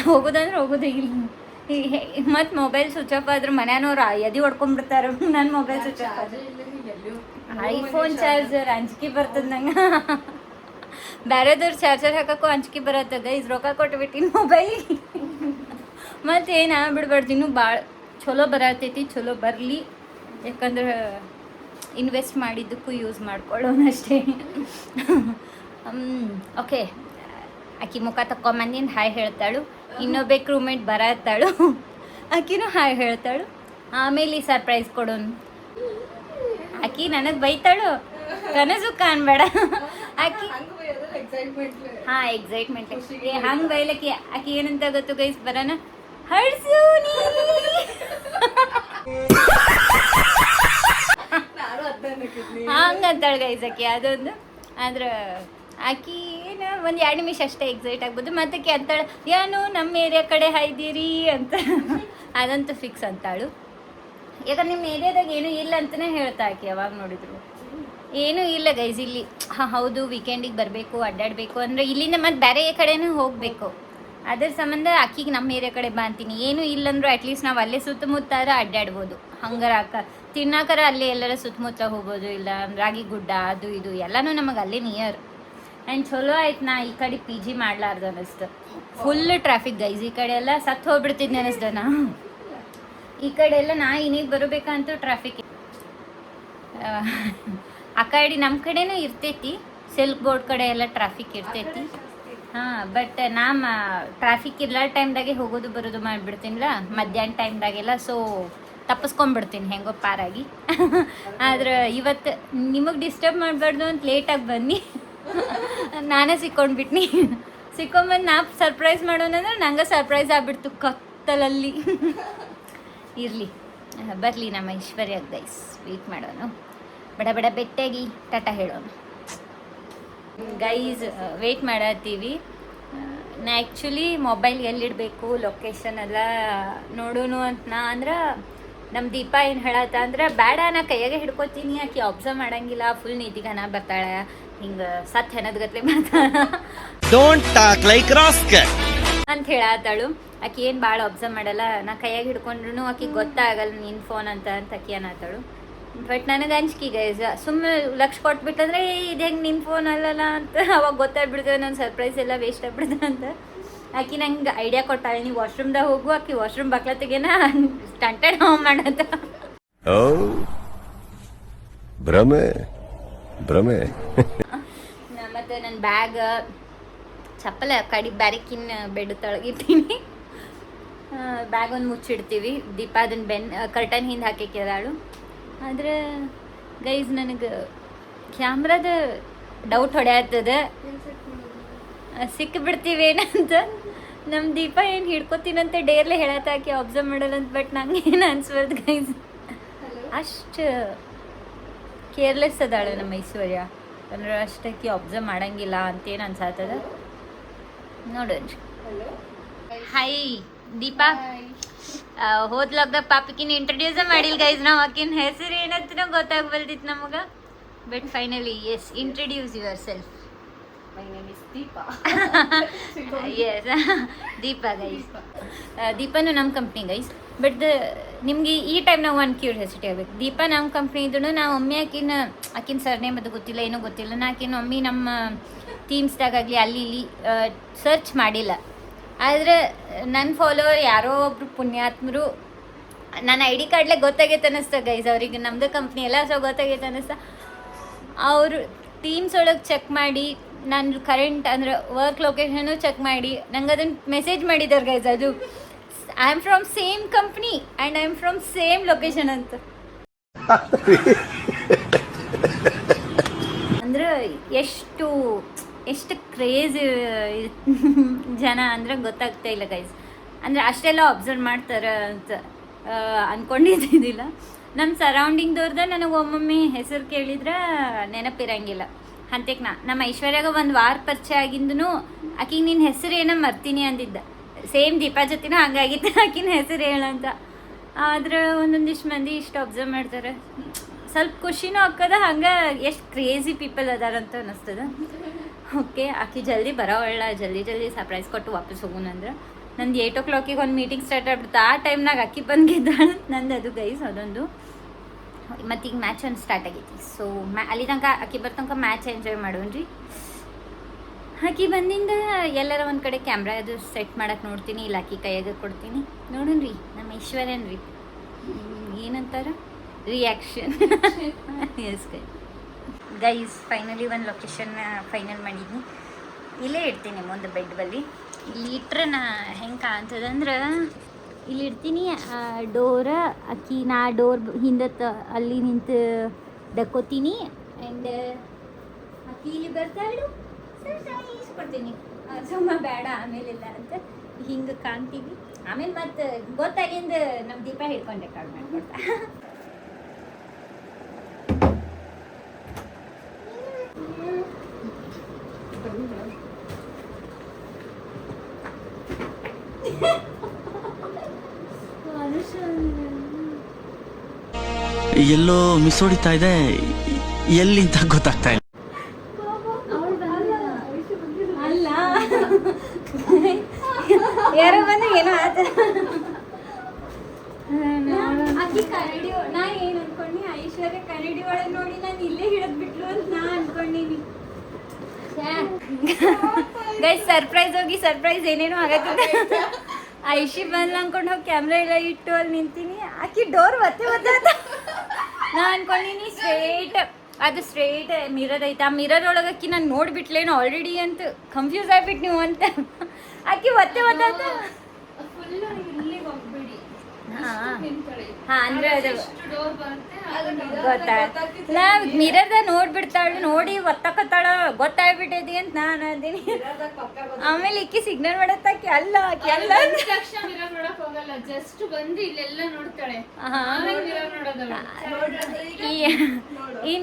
ಹೋಗೋದಂದ್ರೆ ಹೋಗೋದು ಇಲ್ಲ. ಮತ್ತು ಮೊಬೈಲ್ ಸ್ವಿಚ್ ಆಫ್ ಆದ್ರೆ ಮನೆಯವ್ರು ಎದೆ ಹೊಡ್ಕೊಂಡ್ಬಿಡ್ತಾರೆ. ನನ್ನ ಮೊಬೈಲ್ ಸ್ವಿಚ್ ಆಫ್ ಆದ್ರೆ ಐಫೋನ್ ಚಾರ್ಜರ್ ಅಂಜಿಕೆ ಬರ್ತದೆ ನಂಗೆ. ಬೇರೆದವ್ರು ಚಾರ್ಜರ್ ಹಾಕಕ್ಕೂ ಅಂಜಿಕೆ ಬರತ್ತೆ ಗೈಸ್. ರೊಕ್ಕ ಕೊಟ್ಬಿಟ್ಟಿನಿ ಮೊಬೈಲಿಗೆ. ಮತ್ತು ಏನು ಬಿಡ್ಬಾರ್ದು, ಇನ್ನೂ ಭಾಳ ಚಲೋ ಬರತೈತಿ. ಚಲೋ ಬರಲಿ, ಯಾಕಂದ್ರೆ ಇನ್ವೆಸ್ಟ್ ಮಾಡಿದ್ದಕ್ಕೂ ಯೂಸ್ ಮಾಡ್ಕೊಳ್ಳೋಣ ಅಷ್ಟೇ. ಓಕೆ, ಆಕಿ ಮುಖ ತಕ್ಕೊಂಬಂದಿನ ಹಾಯ್ ಹೇಳ್ತಾಳು. ಇನ್ನೊಬ್ಬಕ್ಕೆ ರೂಮ್ಮೇಟ್ ಬರತ್ತಾಳು, ಆಕಿನೂ ಹಾಯ್ ಹೇಳ್ತಾಳು. ಆಮೇಲೆ ಸರ್ಪ್ರೈಸ್ ಕೊಡೋನು. ಆಕಿ ನನಗೆ ಬೈತಾಳು, ಕನಸು ಕಾಣಬೇಡ. ಆಕಿ ಹಾಂ ಎಕ್ಸೈಟ್ಮೆಂಟ್. ಹಂಗೆ ಬೈಲಕ್ಕಿ ಆಕಿ ಏನಂತ ಗೊತ್ತು ಗೈಸ್, ಬರೋಣ ಹಡ್ಸು ನೀ ಹಂಗಂತಾಳೆ ಗೈಸ್ ಆಕಿ. ಅದೊಂದು ಆದ್ರೆ ಆಕಿ ಏನು ಒಂದು 2 ನಿಮಿಷ ಅಷ್ಟೇ ಎಕ್ಸೈಟ್ ಆಗ್ಬೋದು. ಮತ್ತೆ ಆಕಿ ಅಂತಾಳೆ ಏನು ನಮ್ಮ ಏರಿಯಾ ಕಡೆ ಹಾಯ್ದಿರಿ ಅಂತ. ಅದಂತೂ ಫಿಕ್ಸ್ ಅಂತಾಳು. ಯಾಕಂದ್ರೆ ನಿಮ್ಮ ಏರಿಯಾದಾಗ ಏನೂ ಇಲ್ಲ ಅಂತಲೇ ಹೇಳ್ತಾ ಆಕಿ. ಯಾವಾಗ ನೋಡಿದ್ರು ಏನೂ ಇಲ್ಲ ಗೈಸ್ ಇಲ್ಲಿ. ಹಾಂ ಹೌದು, ವೀಕೆಂಡಿಗೆ ಬರಬೇಕು, ಅಡ್ಡಾಡಬೇಕು ಅಂದರೆ ಇಲ್ಲಿಂದ ಮತ್ತೆ ಬೇರೆ ಕಡೆನೂ ಹೋಗಬೇಕು. ಅದ್ರ ಸಂಬಂಧ ಅಕ್ಕಿಗೆ ನಮ್ಮ ಏರಿಯಾ ಕಡೆ ಬಾ ಅಂತೀನಿ. ಏನು ಇಲ್ಲಂದ್ರೂ ಅಟ್ಲೀಸ್ಟ್ ನಾವು ಅಲ್ಲೇ ಸುತ್ತಮುತ್ತಾರ ಅಡ್ಡಾಡ್ಬೋದು. ಹಂಗಾರ ತಿನ್ನಾಕರ ಅಲ್ಲೇ ಎಲ್ಲರ ಸುತ್ತಮುತ್ತ ಹೋಗ್ಬೋದು. ಇಲ್ಲ ರಾಗಿ ಗುಡ್ಡ ಅದು ಇದು ಎಲ್ಲನೂ ನಮಗೆ ಅಲ್ಲೇ ನಿಯರ್. ಆ್ಯಂಡ್ ಚಲೋ ಆಯ್ತು, ನಾ ಈ ಕಡೆ ಪಿ ಜಿ ಮಾಡ್ಲಾರ್ದು ಅನ್ನಿಸ್ತು. ಫುಲ್ ಟ್ರಾಫಿಕ್ ಗೈಸ್, ಈ ಕಡೆ ಎಲ್ಲ ಸತ್ತು ಹೋಗ್ಬಿಡ್ತಿದ್ದೆ ಅನ್ನಿಸ್ದ. ನಾ ಈ ಕಡೆ ಎಲ್ಲ ನಾ ಇನ್ನೀಗ ಬರಬೇಕಂತೂ ಟ್ರಾಫಿಕ್. ಆ ಕಡೆ ನಮ್ಮ ಕಡೆನೂ ಇರ್ತೈತಿ, ಸಿಲ್ಕ್ ಬೋರ್ಡ್ ಕಡೆ ಎಲ್ಲ ಟ್ರಾಫಿಕ್ ಇರ್ತೈತಿ. ಹಾಂ, ಬಟ್ ನಾ ಟ್ರಾಫಿಕ್ ಇರ್ಲ ಟೈಮ್ದಾಗೆ ಹೋಗೋದು ಬರೋದು ಮಾಡಿಬಿಡ್ತೀನಿಲ್ಲ ಮಧ್ಯಾಹ್ನ ಟೈಮ್ದಾಗೆಲ್ಲ. ಸೊ ತಪ್ಪಿಸ್ಕೊಂಡ್ಬಿಡ್ತೀನಿ ಹೆಂಗೋ ಪಾರಾಗಿ. ಆದ್ರೆ ಇವತ್ತು ನಿಮಗೆ ಡಿಸ್ಟರ್ಬ್ ಮಾಡಬಾರ್ದು ಅಂತ ಲೇಟಾಗಿ ಬನ್ನಿ. ನಾನೇ ಸಿಕ್ಕೊಂಡ್ಬಿಟ್ನಿ. ಸಿಕ್ಕೊಂಬಂದು ನಾ ಸರ್ಪ್ರೈಸ್ ಮಾಡೋಣಂದ್ರೆ ನಂಗೆ ಸರ್ಪ್ರೈಸ್ ಆಗ್ಬಿಡ್ತು ಕತ್ತಲಲ್ಲಿ. ಇರಲಿ, ಬರಲಿ ನಮ್ಮ ಐಶ್ವರ್ಯ ಗೈಸ್. ವೆಯ್ಟ್ ಮಾಡೋಣ, ಬಡ ಬಡ ಬೆಟ್ಟಾಗಿ ಟಾಟಾ ಹೇಳೋಣ ಗೈಸ್. ವೆಯ್ಟ್ ಮಾಡತ್ತೀವಿ. ನಾ ಆ್ಯಕ್ಚುಲಿ ಮೊಬೈಲ್ ಎಲ್ಲಿಡಬೇಕು ಲೊಕೇಶನ್ ಎಲ್ಲ ನೋಡೋಣ ಅಂತ ನಾ ಅಂದ್ರೆ ನಮ್ಮ ದೀಪ ಏನು ಹೇಳತ್ತ ಅಂದ್ರೆ, ಬೇಡ ನಾ ಕೈಯಾಗೆ ಹಿಡ್ಕೊತೀನಿ, ಆಕೆ ಅಬ್ಸರ್ವ್ ಮಾಡಂಗಿಲ್ಲ, ಫುಲ್ ನೀತಿಗನ ಬರ್ತಾಳೆ, ಹಿಂಗೆ ಸತ್ ಹೆನದ್ಗತ್ಲೆ ಬರ್ತಾಳ ಅಂತ ಹೇಳತ್ತಾಳು. ಆಕೆ ಏನು ಭಾಳ ಅಬ್ಸರ್ವ್ ಮಾಡಲ್ಲ, ನಾ ಕೈಯಾಗೆ ಹಿಡ್ಕೊಂಡ್ರು ಆಕೆಗೆ ಗೊತ್ತಾಗಲ್ಲ ನಿನ್ನ ಫೋನ್ ಅಂತ ಆಕೆ ಅನ್ನತ್ತಾಳು. ಬಟ್ ನನಗೆ ಅಂಜಿಕೆ ಗೈಸ್, ಸುಮ್ಮನೆ ಲಕ್ಷ ಕೊಟ್ಬಿಟ್ಟಂದ್ರೆ ಇದು ಹೆಂಗೆ ನಿನ್ನ ಫೋನ್ ಅಲ್ಲಲ್ಲ ಅಂತ ಅವಾಗ ಗೊತ್ತಾಗ್ಬಿಡ್ತೇವೆ, ನನ್ನ ಸರ್ಪ್ರೈಸ್ ಎಲ್ಲ ವೇಸ್ಟ್ ಆಗ್ಬಿಡ್ತದೆ ಅಂತ. ಆಕೆ ನಂಗೆ ಐಡಿಯಾ ಕೊಟ್ಟಾಳೆ, ನೀವು ವಾಶ್ರೂಮ್ದಾಗ ಹೋಗು, ಆಕೆ ವಾಶ್ರೂಮ್ ಬಾಕ್ಲತ್ತಿಗೆನ ಸ್ಟಂಟೆಡ್ ಹಾವ್ ಮಾಡತ್ತ. ಭ್ರಮೆ ಭ್ರಮೆ. ಮತ್ತು ನನ್ನ ಬ್ಯಾಗ್ ಚಪ್ಪಲ ಕಡಿ ಬ್ಯಾರಿಕಿನ್ ಬೆಡ್ ತೊಳಗಿರ್ತೀನಿ. ಬ್ಯಾಗ್ ಒಂದು ಮುಚ್ಚಿಡ್ತೀವಿ. ದೀಪ ಅದನ್ನು ಕರ್ಟನ್ ಹಿಂದೆ ಹಾಕಿದಾಳು. ಆದ್ರೆ ಗೈಸ್ ನನಗೆ ಕ್ಯಾಮ್ರಾದ ಡೌಟ್ ಹೊಡೆಯತ್ತದ, ಸಿಕ್ಕಿಬಿಡ್ತೀವೇನಂತ. ನಮ್ಮ ದೀಪ ಏನು ಹಿಡ್ಕೊತೀನಂತ ಡೇರ್ಲೆ ಹೇಳತ್ತಾಕಿ ಅಬ್ಸರ್ವ್ ಮಾಡಲ್ಲ ಅಂತ. ಬಟ್ ನಂಗೆ ಏನು ಅನ್ಸ್ಬಾರ್ದು ಗೈಸ್, ಅಷ್ಟು ಕೇರ್ಲೆಸ್ ಅದಾಳೆ ನಮ್ಮ ಐಶ್ವರ್ಯ. ಅಂದ್ರೆ ಅಷ್ಟಕ್ಕೆ ಅಬ್ಸರ್ವ್ ಮಾಡಂಗಿಲ್ಲ ಅಂತೇನು ಅನ್ಸಾತದ. ನೋಡೋಣ. ಹಾಯ್ ದೀಪಾ. ಹೋದ್ಲಾಗ್ದಾಗ ಪಾಪಕಿನ ಇಂಟ್ರಡ್ಯೂಸ ಮಾಡಿಲ್ಲ ಗೈಸ್ ನಾವು. ಆಕಿನ ಹೆಸರು ಏನಂತ ಗೊತ್ತಾಗ್ಬಲ್ದಿತ್ತು ನಮಗೆ. But finally yes, introduce yourself. My name is Deepa. Yes, Deepa guys. ದೀಪಾನು ನಮ್ಮ ಕಂಪ್ನಿ ಗೈಸ್. ಬಟ್ ನಿಮಗೆ ಈ ಟೈಮ್ನಾಗ ಒಂದು ಕ್ಯೂರಿಯಾಸಿಟಿ ಆಗಬೇಕು. ದೀಪಾ ನಮ್ಮ ಕಂಪ್ನಿ ಇದ್ರೂ ನಾವು ಒಮ್ಮೆ ಆಕಿನ ಸರ್ನೇಮ್ ಅದು ಗೊತ್ತಿಲ್ಲ, ಏನೂ ಗೊತ್ತಿಲ್ಲ. ನಾ ಆಕಿನ ಒಮ್ಮೆ ನಮ್ಮ ಟೀಮ್ಸ್ದಾಗಲಿ ಅಲ್ಲಿ ಇಲ್ಲಿ ಸರ್ಚ್ ಮಾಡಿಲ್ಲ. ಆದರೆ ನನ್ನ ಫಾಲೋವರ್ ಯಾರೋ ಒಬ್ರು ಪುಣ್ಯಾತ್ಮರು ನನ್ನ ಐ ಡಿ ಕಾರ್ಡ್ಲೆ ಗೊತ್ತಾಗೈತೆ ಅನ್ನಿಸ್ತಾ ಗೈಸ್. ಅವ್ರಿಗೆ ನಮ್ಮದು ಕಂಪ್ನಿ ಎಲ್ಲ ಸೊ ಗೊತ್ತಾಗೈತೆ ಅನ್ನಿಸ್ತಾ. ಅವರು ಟೀಮ್ಸ್ ಒಳಗೆ ಚೆಕ್ ಮಾಡಿ ನಾನು ಕರೆಂಟ್ ಅಂದ್ರೆ ವರ್ಕ್ ಲೊಕೇಶನು ಚೆಕ್ ಮಾಡಿ ನಂಗೆ ಅದನ್ನು ಮೆಸೇಜ್ ಮಾಡಿದ್ದಾರೆ ಗೈಸ್. ಅದು I am from same company and I am from same location ಅಂತ. ಅಂದ್ರೆ ಎಷ್ಟು ಕ್ರೇಜ್ ಜನ ಅಂದ್ರೆ ಗೊತ್ತಾಗ್ತಾ ಇಲ್ಲ ಗೈಸ್. ಅಂದರೆ ಅಷ್ಟೆಲ್ಲ ಅಬ್ಸರ್ವ್ ಮಾಡ್ತಾರೆ ಅಂತ ಅಂದ್ಕೊಂಡಿದ್ದಿಲ್ಲ. ನಮ್ಮ ಸರೌಂಡಿಂಗ್ದವ್ರದ ನನಗೆ ಒಮ್ಮೊಮ್ಮೆ ಹೆಸರು ಕೇಳಿದ್ರೆ ನೆನಪಿರಂಗಿಲ್ಲ. ಅಂತಕ್ಕೆ ನಮ್ಮ ಐಶ್ವರ್ಯಾಗ ಒಂದು ವಾರ ಪರಿಚಯ ಆಗಿಂದೂ ಆಕಿಗೆ ನಿನ್ನ ಹೆಸರು ಏನೋ ಮರ್ತೀನಿ ಅಂದಿದ್ದ. ಸೇಮ್ ದೀಪಾ ಜೊತೆನೂ ಹಂಗಾಗಿತ್ತು, ಆಕಿನ ಹೆಸರು ಹೇಳಂತ. ಆದ್ರೆ ಒಂದೊಂದಿಷ್ಟು ಮಂದಿ ಇಷ್ಟು ಅಬ್ಸರ್ವ್ ಮಾಡ್ತಾರೆ. ಸ್ವಲ್ಪ ಖುಷಿನೂ ಆಗ್ತದ, ಹಂಗೆ ಎಷ್ಟು ಕ್ರೇಜಿ ಪೀಪಲ್ ಅದಾರಂತ ಅನ್ನಿಸ್ತದ. ಓಕೆ, ಆಕಿ ಜಲ್ದಿ ಬರೋವಳ್ಳ, ಜಲ್ದಿ ಸರ್ಪ್ರೈಸ್ ಕೊಟ್ಟು ವಾಪಸ್ ಹೋಗೋಣಂದ್ರೆ. ನಂದು 8 o'clock ಒಂದು ಮೀಟಿಂಗ್ ಸ್ಟಾರ್ಟ್ ಆಗ್ಬಿಡ್ತು. ಆ ಟೈಮ್ನಾಗ ಅಕ್ಕಿ ಬಂದಿದ್ದಾಳೆ ನಂದು. ಅದು ಗೈಸ್ ಅದೊಂದು. ಮತ್ತು ಈಗ ಮ್ಯಾಚ್ ಒಂದು ಸ್ಟಾರ್ಟ್ ಆಗೈತಿ. ಸೊ ಅಲ್ಲಿ ತನಕ ಅಕ್ಕಿ ಬರ್ತನಕ ಮ್ಯಾಚ್ ಎಂಜಾಯ್ ಮಾಡೋಣ್ರಿ. ಆಕಿ ಬಂದಿಂದ ಎಲ್ಲರ ಒಂದು ಕಡೆ ಕ್ಯಾಮ್ರಾ ಅದು ಸೆಟ್ ಮಾಡಕ್ಕೆ ನೋಡ್ತೀನಿ, ಇಲ್ಲ ಆಕಿ ಕೈಯಾಗ ಕೊಡ್ತೀನಿ. ನೋಡೋಣ್ರಿ ನಮ್ಮ ಐಶ್ವರ್ಯನ್ ರೀ ಏನಂತಾರ ರಿಯಾಕ್ಷನ್. ಎಸ್ ಗೈಸ್, ಫೈನಲಿ ಒಂದು ಲೊಕೇಶನ್ ಫೈನಲ್ ಮಾಡಿದ್ನಿ. ಇಲ್ಲೇ ಇಡ್ತೀನಿ ಮುಂದೆ ಬೆಡ್ ಬಲ್ಲಿ. ಇಲ್ಲಿ ಇಟ್ರೆ ನಾ ಹೆಂಗೆ ಕಾಣ್ತದಂದ್ರೆ ಇಲ್ಲಿ ಇಡ್ತೀನಿ. ಡೋರ ಅಕ್ಕಿ ನಾ ಡೋರ್ ಹಿಂದೆ ಅಲ್ಲಿ ನಿಂತು ಡಕ್ಕೋತೀನಿ. ಆ್ಯಂಡ್ ಅಕ್ಕಿ ಇಲ್ಲಿ ಬರ್ತಾಳು, ಸರ್ಪ್ರೈಸ್ ಕೊಡ್ತೀನಿ. ಸುಮ್ಮ ಬೇಡ ಆಮೇಲಿಲ್ಲ ಅಂತ ಹಿಂಗೆ ಕಾಣ್ತೀವಿ. ಆಮೇಲೆ ಮತ್ತೆ ಗೊತ್ತಾಗಿಂದ ನಮ್ಮ ದೀಪ ಹಿಡ್ಕೊಂಡೆ ಕಾಳು ಮಾಡ್ಕೊಡ್ತಾ. ಎಲ್ಲೋ ಮಿಸ್ ಹೊಡಿತಾ ಇದೆ, ಎಲ್ಲಿ ಅಂತ ಗೊತ್ತಾಗ್ತಾ ಇಲ್ಲ. ಅಲ್ಲ ಯಾರೋ ಬಂದು ಏನೋ ಆತ ಆಕಿ ಕನ್ನಡಿ ನಾ ಏನು ಅನ್ಕೊಂಡಿ ಐಶ್ವರ್ಯ ಕನ್ನಡಿ ಒಳಗೆ ನೋಡಿ ನಾನು ಇಲ್ಲೇ ಹಿಡಿದ್ಬಿಟ್ಲು ಅಂತ ನಾ ಅನ್ಕೊಂಡೀನಿ. ಗೈಸ್ ಸರ್ಪ್ರೈಸ್ ಹೋಗಿ ಸರ್ಪ್ರೈಸ್ ಏನೇನೋ ಆಗತ್ತಿದೆ. ಐಶಿ ಬಂದು ಅನ್ಕೊಂಡು ಹೋಗಿ ಕ್ಯಾಮ್ರಾ ಎಲ್ಲ ಇಟ್ಟು ಅಲ್ಲಿ ನಿಂತೀನಿ. ಆಕಿ ಡೋರ್ ಒತ್ತೆ ನಾ ಅನ್ಕೊಂಡಿನಿ ಸ್ಟ್ರೇಟ್ ಮಿರರ್ ಐತೆ. ಆ ಮಿರರ್ ಒಳಗೆ ಆಕಿ ನಾನು ನೋಡ್ಬಿಟ್ಲೇನು ಆಲ್ರೆಡಿ ಅಂತ ಕನ್ಫ್ಯೂಸ್ ಆಗ್ಬಿಟ್ಟು ನೀವು ಅಂತ. ಆಕಿ ಒತ್ತೆ ಅಂದ್ರೆ ಅದು ಗೊತ್ತಾಗ ಮಿರರ್ದ ನೋಡ್ಬಿಡ್ತಾಳು, ನೋಡಿ ಒತ್ತಕತ್ತಾಳ ಗೊತ್ತಾಗ್ಬಿಟ್ಟೈತಿ ಅಂತ ನಾನು ಅಂತೀನಿ. ಆಮೇಲೆ ಇಕ್ಕಿ ಸಿಗ್ನಲ್ ಮಾಡತ್ತಾಕಿ ಅಲ್ಲ ಜಸ್ಟ್ ಬಂದು ಇಲ್ಲೆಲ್ಲ ನೋಡ್ತಾಳೆ. ಈ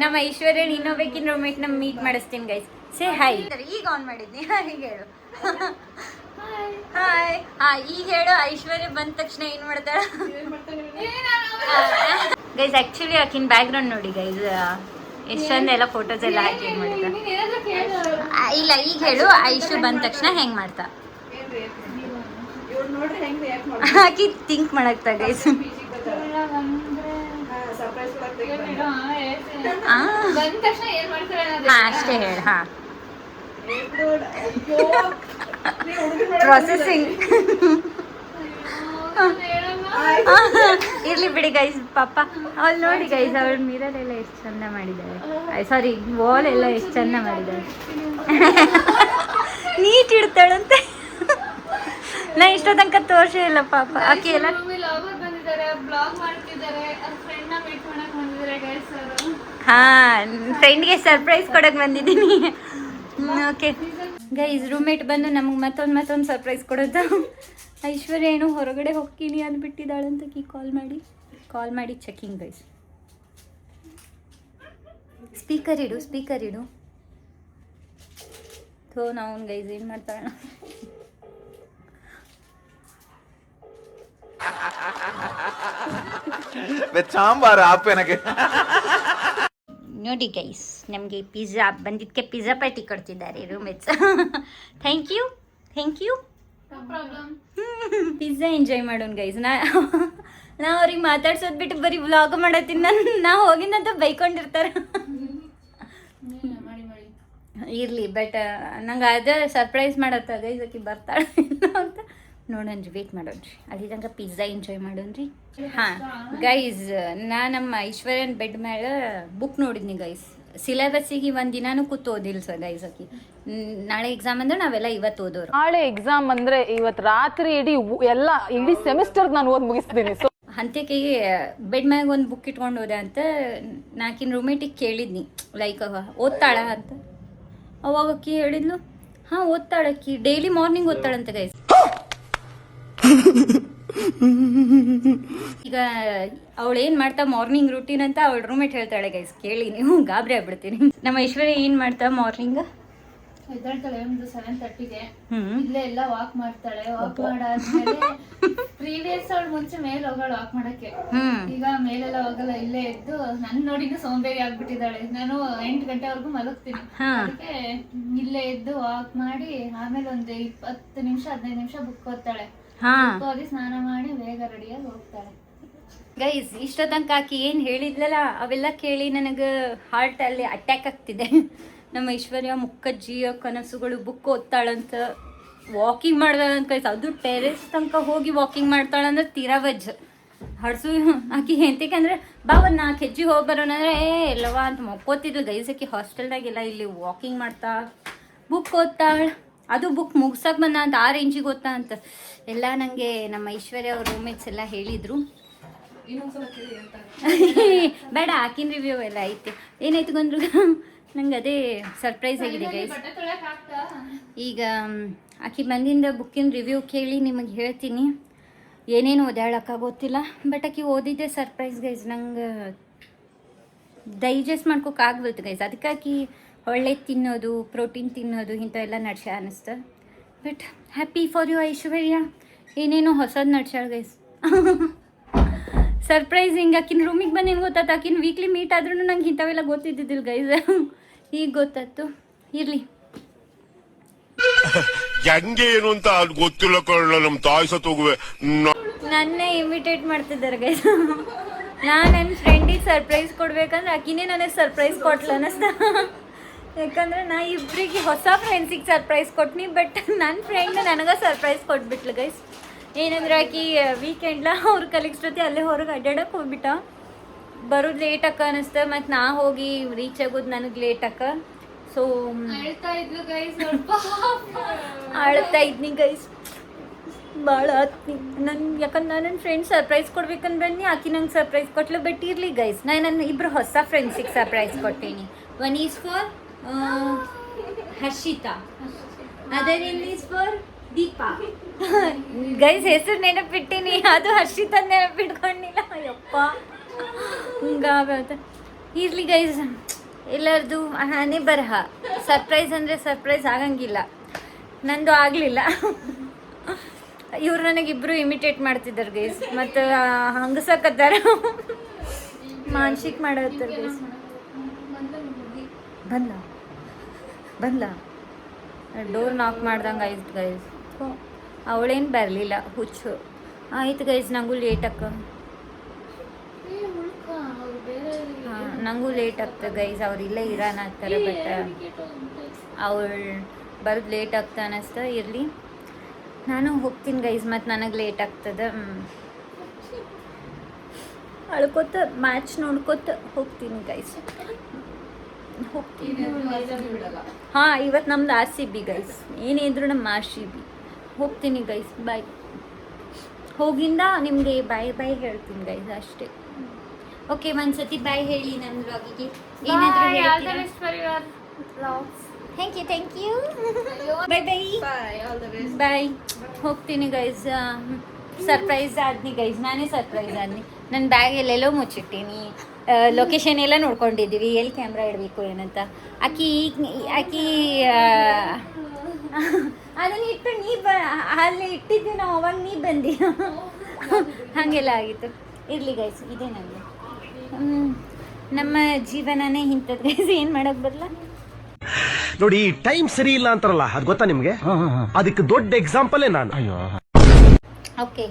ನಮ್ಮ ಐಶ್ವರ್ಯ ಇನ್ನೊಬ್ಬೇಕಿನ ರೂಮೇಟ್ ನಮ್ ಮೀಟ್ ಮಾಡಿಸ್ತೀನಿ ಗೈಸ್. Say hi. ಈಗ ಆನ್ ಮಾಡಿದ್ನಿ. ಈಗ ಹೇಳು ಹಾಯ್. ಈಗ ಹೇಳು ಐಶ್ವರ್ಯ ಬಂದ ತಕ್ಷಣ ಏನ್ ಮಾಡ್ತಾಳ ಗೈಸ್. ಆಕ್ಚುಲಿ ಆಕಿನ ಬ್ಯಾಕ್ ಗ್ರೌಂಡ್ ನೋಡಿ ಗೈಸ್, ಎಷ್ಟು ಚಂದ ಎಲ್ಲ ಫೋಟೋಸ್ ಎಲ್ಲ ಹಾಕಿ ಮಾಡ್ತಾ. ಇಲ್ಲ ಈಗ ಹೇಳು ಐಶು ಬಂದ ತಕ್ಷಣ ಹೆಂಗ್ ಮಾಡ್ತಾ ಆಕಿ ಥಿಂಕ್ ಮಾಡಕ್ತಾ ಗೈಸ್. ಅಷ್ಟೇ ಹೇಳು. ಹಾ ಪ್ರೊಸೆಸಿಂಗ್ ಇರ್ಲಿ ಬಿಡಿ ಗೈಸ್. ಪಾಪ ಅವಳು ನೋಡಿ ಗೈಸ್, ಅವಳು ಮಿರರ್ ಎಲ್ಲ ಎಷ್ಟು ಚಂದ ಮಾಡಿದ್ದಾಳೆ. ಸಾರಿ, ವಾಲ್ ಎಲ್ಲ ಎಷ್ಟು ಚಂದ ಮಾಡಿದ್ದಾಳೆ. ನೀಟ್ ಇಡ್ತಾಳಂತೆ. ನಾ ಇಷ್ಟ ತನಕ ತೋರ್ಸೇ ಇಲ್ಲ ಪಾಪ. ಆಕೆ ಎಲ್ಲ ಹಾ ಫ್ರೆಂಡ್ಗೆ ಸರ್ಪ್ರೈಸ್ ಕೊಡಕ್ ಬಂದಿದ್ದೀನಿ. ಓಕೆ ಗೈಸ್, ರೂಮೇಟ್ ಬಂದು ನಮ್ಗೆ ಮತ್ತೊಂದು ಸರ್ಪ್ರೈಸ್ ಕೊಡೋದು. ಐಶ್ವರ್ಯ ಏನೋ ಹೊರಗಡೆ ಹೋಗ್ತೀನಿ ಅಂದ್ಬಿಟ್ಟಿದ್ದಾಳಂತ ಕಾಲ್ ಮಾಡಿ ಚೆಕಿಂಗ್ ಗೈಸ್. ಸ್ಪೀಕರ್ ಇಡು ಥೋ ನಾವು ಗೈಸ್ ಏನು ಮಾಡ್ತಾಳ. ಸಾಂಬಾರು ಆಪೇನಗೆ ನೋಡಿ ಗೈಸ್, ನಮಗೆ ಪಿಜ್ಜಾ ಬಂದಿದ್ದಕ್ಕೆ ಪಿಜ್ಜಾ ಪಾರ್ಟಿ ಕೊಡ್ತಿದ್ದಾರೆ roommates. Thank you pizza enjoy ಮಾಡೋಣ ಗೈಸ್. ನಾ ಅವ್ರಿಗೆ ಮಾತಾಡ್ಸೋದು ಬಿಟ್ಟು ಬರೀ ವ್ಲಾಗ್ ಮಾಡತ್ತೀನಿ. ನಾ ಹೋಗಿನಂತ ಬೈಕೊಂಡಿರ್ತಾರೆ. ಇರಲಿ, ಬಟ್ ನಂಗೆ ಅದೇ ಸರ್ಪ್ರೈಸ್ ಮಾಡತ್ತ ಗೈಸ್. ಆಕಿ ಬರ್ತಾಳೆ ಅಂತ ನೋಡೋಣ್ರಿ, ವೇಟ್ ಮಾಡೋಣ್ರಿ. ಅಲ್ಲಿ ತನಕ ಪಿಜ್ಜಾ ಎಂಜಾಯ್ ಮಾಡೋಣ್ರಿ. ಹಾಂ ಗೈಸ್, ನಮ್ಮ ಐಶ್ವರ್ಯನ ಬೆಡ್ ಮೇಲೆ ಬುಕ್ ನೋಡಿದ್ನಿ ಗೈಸ್. ಸಿಲೆಬಸ್ಸಿಗೆ ಒಂದು ದಿನಾನು ಕೂತು ಓದಿಲ್ಲ ಸರ್ ಗೈಸ್. ಆಕಿ ನಾಳೆ ಎಕ್ಸಾಮ್ ಅಂದ್ರೆ ನಾವೆಲ್ಲ ಇವತ್ತು ಓದೋರು. ನಾಳೆ ಎಕ್ಸಾಮ್ ಅಂದ್ರೆ ಇವತ್ತು ರಾತ್ರಿ ಇಡೀ ಸೆಮಿಸ್ಟರ್ ನಾನು ಓದ್ ಮುಗಿಸ್ತೀನಿ. ಸೊ ಅಂತ್ಯಕ್ಕೆ ಬೆಡ್ ಮ್ಯಾಗ ಒಂದು ಬುಕ್ ಇಟ್ಕೊಂಡು ಹೋದೆ ಅಂತ ನಾಕಿನ ರೂಮೇಟಿಗೆ ಕೇಳಿದ್ನಿ, ಲೈಕ್ ಓದ್ತಾಳ ಅಂತ. ಅವಾಗ ಅಕ್ಕಿ ಹೇಳಿದ್ಲು, ಹಾಂ ಓದ್ತಾಳೆ ಅಕ್ಕಿ, ಡೈಲಿ ಮಾರ್ನಿಂಗ್ ಓದ್ತಾಳಂತ ಗೈಸ್. ಈಗ ಅವಳು ಏನು ಮಾಡ್ತಾ ಮಾರ್ನಿಂಗ್ ರೂಟೀನ್ ಅಂತ ಅವಳ ರೂಮೇಟ್ ಹೇಳ್ತಾಳೆ ಗೈಸ್. ಕೇಳಿ ನೀವು, ಗಾಬರಿ ಆಗ್ಬಿಡ್ತೀನಿ. ನಮ್ಮ ಐಶ್ವರ್ಯ ಏನು ಮಾಡ್ತಾ ಮಾರ್ನಿಂಗ್ ಎದ್ದೇಳ್ತಾಳೆ ಒಂದು 7:30ಗೆ. ಇಲ್ಲೇ ಎಲ್ಲ ವಾಕ್ ಮಾಡ್ತಾಳೆ. ವಾಕ್ ಮಾಡಾದ್ಮೇಲೆ ಪ್ರೀವಿಯಸ್ ಅವಳು ಮುಂಚೆ ಮೇಲೆ ಹೋಗೋಳು ವಾಕ್ ಮಾಡಕ್ಕೆ. ಈಗ ಮೇಲೆಲ್ಲ ಹೋಗಲ್ಲ, ಇಲ್ಲೇ ಎದ್ದು ನನ್ ನೋಡಿನೂ ಸೋಂಬೇರಿ ಆಗ್ಬಿಟ್ಟಿದ್ದಾಳೆ. ನಾನು 8 ಗಂಟೆವರೆಗೂ ಮಲಗ್ತೀನಿ. ಅದಕ್ಕೆ ಇಲ್ಲೇ ಎದ್ದು ವಾಕ್ ಮಾಡಿ ಆಮೇಲೆ ಒಂದು 20 ನಿಮಿಷ 15 ನಿಮಿಷ ಬುಕ್ ಓದ್ತಾಳೆ. ಓದಿ ಸ್ನಾನ ಮಾಡಿ ಬೇಗ ರೆಡಿಯಾಗಿ ಹೋಗ್ತಾಳೆ ಗೈಸ್. ಇಷ್ಟ ತನಕ ಆಕಿ ಏನು ಹೇಳಿದ್ಲಲ್ಲ ಅವೆಲ್ಲ ಕೇಳಿ ನನಗೆ ಹಾರ್ಟಲ್ಲಿ ಅಟ್ಯಾಕ್ ಆಗ್ತಿದೆ. ನಮ್ಮ ಐಶ್ವರ್ಯ ಮುಕ್ಕಜ್ಜಿಯ ಕನಸುಗಳು ಬುಕ್ ಓದ್ತಾಳಂತ, ವಾಕಿಂಗ್ ಮಾಡ್ದಾಳಂತ ಗೈಸ್. ಅದು ಟೆರೆಸ್ ತನಕ ಹೋಗಿ ವಾಕಿಂಗ್ ಮಾಡ್ತಾಳಂದ್ರೆ ತೀರಾ ವಜ್ಜ ಹಡ್ಸು ಆಕಿ ಎಂತಕ್ಕಂದ್ರೆ ಬಾ ಒಂದು 4 ಹೆಜ್ಜೆ ಹೋಗಿ ಬರೋಣ ಅಂದರೆ ಎಲ್ಲವ ಅಂತ ಮಕ್ಕೋತಿದ್ಲು ಗೈಸ್. ಆಕಿ ಹಾಸ್ಟೆಲ್ದಾಗೆಲ್ಲ ಇಲ್ಲಿ ವಾಕಿಂಗ್ ಮಾಡ್ತಾ ಬುಕ್ ಓದ್ತಾಳೆ. ಅದು ಬುಕ್ ಮುಗ್ಸಕ್ಕೆ ಬಂದ ಅಂತ 6 ಇಂಚಿಗೆ ಓದ್ತಾ ಅಂತ ಎಲ್ಲ ನನಗೆ ನಮ್ಮ ಐಶ್ವರ್ಯ ಅವ್ರ ರೂಮೇಟ್ಸ್ ಎಲ್ಲ ಹೇಳಿದರು. ಬೇಡ, ಆಕಿನ ರಿವ್ಯೂ ಎಲ್ಲ ಐತೆ. ಏನಾಯ್ತು ಬಂದ್ರು ನಂಗೆ ಅದೇ ಸರ್ಪ್ರೈಸ್ ಆಗಿದೆ ಗೈಸ್. ಈಗ ಆಕಿ ಬಂದಿಂದ ಬುಕ್ಕಿನ ರಿವ್ಯೂ ಕೇಳಿ ನಿಮಗೆ ಹೇಳ್ತೀನಿ. ಏನೇನು ಓದಾಳಕ್ಕ ಗೊತ್ತಿಲ್ಲ, ಬಟ್ ಆಕಿ ಓದಿದ್ದೆ ಸರ್ಪ್ರೈಸ್ ಗೈಸ್. ನಂಗೆ ಡೈಜೆಸ್ಟ್ ಮಾಡ್ಕೋಕ್ಕಾಗ್ಬಿಡ್ತು ಗೈಸ್. ಅದಕ್ಕೆ ಆಕಿ ಒಳ್ಳೆ ತಿನ್ನೋದು, ಪ್ರೋಟೀನ್ ತಿನ್ನೋದು ಇಂಥವೆಲ್ಲ ನಡ್ಸ ಅನ್ನಿಸ್ತು. ಬಟ್ ಹ್ಯಾಪಿ ಫಾರ್ ಯು ಐಶ್ವರ್ಯ, ಏನೇನೋ ಹೊಸದು ನಡ್ಸಾಳ ಗೈಸ್. ಸರ್ಪ್ರೈಸ್ ಹಿಂಗೆ ಆಕಿನ ರೂಮಿಗೆ ಬಂದು ಏನು ಗೊತ್ತಾಯ್ತು. ಆಕಿನ ವೀಕ್ಲಿ ಮೀಟ್ ಆದ್ರೂ ನಂಗೆ ಇಂಥವೆಲ್ಲ ಗೊತ್ತಿದ್ದಿದ್ದಿಲ್ಲ ಗೈಸ್. ಈಗ ಗೊತ್ತಾಯ್ತು. ಇರಲಿ ಹೆಂಗೆ ಏನು ಅಂತ ಅದು ಗೊತ್ತಿಲ್ಲ ಕಳ್ಳ ನಮ್ ತಾಯಿ ಸತ್ತೋಗುವೆ. ನನ್ನೇ ಇಮಿಟೇಟ್ ಮಾಡ್ತಿದ್ದಾರೆ ಗೈಸ್. ನಾನು ನನ್ನ ಫ್ರೆಂಡಿಗೆ ಸರ್ಪ್ರೈಸ್ ಕೊಡ್ಬೇಕಂದ್ರೆ ಆಕಿನೇ ನನಗೆ ಸರ್ಪ್ರೈಸ್ ಕೊಟ್ಲ ಅನ್ನಿಸ್ತಾ. ಯಾಕಂದ್ರೆ ನಾ ಇಬ್ಬರಿಗೆ ಹೊಸ ಫ್ರೆಂಡ್ಸಿಗೆ ಸರ್ಪ್ರೈಸ್ ಕೊಟ್ನಿ, ಬಟ್ ನನ್ನ ಫ್ರೆಂಡ್ ನನಗೆ ಸರ್ಪ್ರೈಸ್ ಕೊಟ್ಬಿಟ್ಲು ಗೈಸ್. ಏನಂದ್ರೆ ಆಕಿ ವೀಕೆಂಡ್ಲ ಅವ್ರ ಕಲೀಗ್ಸ್ ಜೊತೆ ಅಲ್ಲೇ ಹೊರಗೆ ಅಡ್ಡಾಡಕ್ಕೆ ಹೋಗ್ಬಿಟ್ಟ. ಬರೋದು ಲೇಟ್ ಅಕ್ಕ ಅನ್ನಿಸ್ತ, ಮತ್ತು ನಾ ಹೋಗಿ ರೀಚ್ ಆಗೋದು ನನಗೆ ಲೇಟ್ ಅಕ್ಕ. ಸೊ ಹೇಳ್ತಾ ಇದ್ಲು ಗೈಸ್, ಸ್ವಲ್ಪ ಅಳ್ತಾ ಇದ್ನಿ ಗೈಸ್, ಭಾಳ ಹತ್ನಿ ಯಾಕಂದ್ರೆ ನಾನು ನನ್ನ ಫ್ರೆಂಡ್ ಸರ್ಪ್ರೈಸ್ ಕೊಡ್ಬೇಕಂತ ಬನ್ನಿ, ಆಕಿ ನಂಗೆ ಸರ್ಪ್ರೈಸ್ ಕೊಟ್ಲು. ಬಟ್ ಇರಲಿ ಗೈಸ್, ನಾನು ನನ್ನ ಇಬ್ಬರು ಹೊಸ ಫ್ರೆಂಡ್ಸಿಗೆ ಸರ್ಪ್ರೈಸ್ ಕೊಟ್ಟೀನಿ. One is for Harshita, other one is for Deepa. Guys ಹೆಸರು ನೆನಪಿಟ್ಟೀನಿ, ಅದು ಹರ್ಷಿತಾ ನೆನಪಿಟ್ಕೊಂಡಿಲ್ಲ. ಅಯ್ಯಪ್ಪ ಹಿಂಗಾಗತ್ತೆ. ಇರಲಿ ಗೈಸ್, ಎಲ್ಲರದು ಹಣೆ ಬರಹ. ಸರ್ಪ್ರೈಸ್ ಅಂದರೆ ಸರ್ಪ್ರೈಸ್ ಆಗಂಗಿಲ್ಲ, ನಂದು ಆಗಲಿಲ್ಲ. ಇವ್ರು ನನಗಿಬ್ಬರು ಇಮಿಟೇಟ್ ಮಾಡ್ತಿದ್ದಾರೆ ಗೈಸ್, ಮತ್ತು ಹಂಗಸಕತ್ತಾರ, ಮಾನಸಿಕ ಮಾಡತ್ತಾರ ಗೈಸ್. ಬಂದ ಡೋರ್ ನಾಕ್ ಮಾಡ್ದಂಗೆ ಆಯ್ತು ಗೈಸ್. ಅವಳೇನು ಬರಲಿಲ್ಲ, ಹುಚ್ಚು. ಆಯ್ತು ಗೈಸ್, ನಂಗೂ ಲೇಟ್ ಅಕ್ಕ. ಹಾಂ, ನಂಗೂ ಲೇಟ್ ಆಗ್ತದೆ ಗೈಸ್. ಅವ್ರು ಇಲ್ಲೇ ಇರಾನ ಆಗ್ತಾರೆ, ಬಟ್ ಅವಳು ಬರೋದು ಲೇಟ್ ಆಗ್ತಾ ಅನ್ನಿಸ್ತಾ. ಇರಲಿ, ನಾನು ಹೋಗ್ತೀನಿ ಗೈಸ್, ಮತ್ತು ನನಗೆ ಲೇಟ್ ಆಗ್ತದೆ. ಅಳ್ಕೊತ ಮ್ಯಾಚ್ ನೋಡ್ಕೊತ ಹೋಗ್ತೀನಿ ಗೈಸ್, ಹೋಗ್ತೀನಿ. ಹಾಂ, ಇವತ್ತು ನಮ್ದು RCB ಗೈಸ್, ಏನಿದ್ರು ನಮ್ಮ RCB. ಹೋಗ್ತೀನಿ ಗೈಸ್, ಬಾಯ್. ಹೋಗಿಂದ ನಿಮಗೆ ಬಾಯ್ ಬಾಯ್ ಹೇಳ್ತೀನಿ ಗೈಸ್, ಅಷ್ಟೇ. ಓಕೆ, ಒಂದ್ಸತಿ ಬಾಯ್ ಹೇಳಿ ನನ್ನ ವ್ಲಾಗಿಗೆ. ಥ್ಯಾಂಕ್ ಯು ಬಾಯ್ ಬಾಯ್. ಹೋಗ್ತೀನಿ ಗೈಸ್. ಸರ್ಪ್ರೈಸ್ ಆದ್ನಿ ಗೈಸ್, ನಾನೇ ಸರ್ಪ್ರೈಸ್ ಆದ್ನಿ. ನನ್ನ ಬ್ಯಾಗ್ ಎಲ್ಲೆಲ್ಲೋ ಮುಚ್ಚಿಟ್ಟೀನಿ, ಲೊಕೇಶನ್ ಎಲ್ಲ ನೋಡ್ಕೊಂಡಿದ್ದೀವಿ, ಎಲ್ಲಿ ಕ್ಯಾಮ್ರಾ ಇಡಬೇಕು ಏನಂತ. ಆಕಿ ಅದನ್ನು ಇಟ್ಟು ಅಲ್ಲಿ ಇಟ್ಟಿದ್ವಿ ನಾವು, ಅವಾಗ ನೀ ಬಂದಿ. ಹಾಗೆಲ್ಲ ಆಗಿತ್ತು. ಇರಲಿ ಗೈಸ್, ಇದೇ ನನಗೆ ನಮ್ಮ ಜೀವನನೇ ಇಂಥದ್ದು ಗೈಸ್, ಏನು ಮಾಡೋಕ್ಕೆ ಬರಲ್ಲ. ನೋಡಿ, ಟೈಮ್ ಸರಿ ಇಲ್ಲ ಅಂತಾರಲ್ಲ, ಅದು ಗೊತ್ತಾ ನಿಮ್ಗೆ? ಅದಕ್ಕೆ ದೊಡ್ಡ ಎಕ್ಸಾಂಪಲೇ ನಾನು. ಓಕೆ,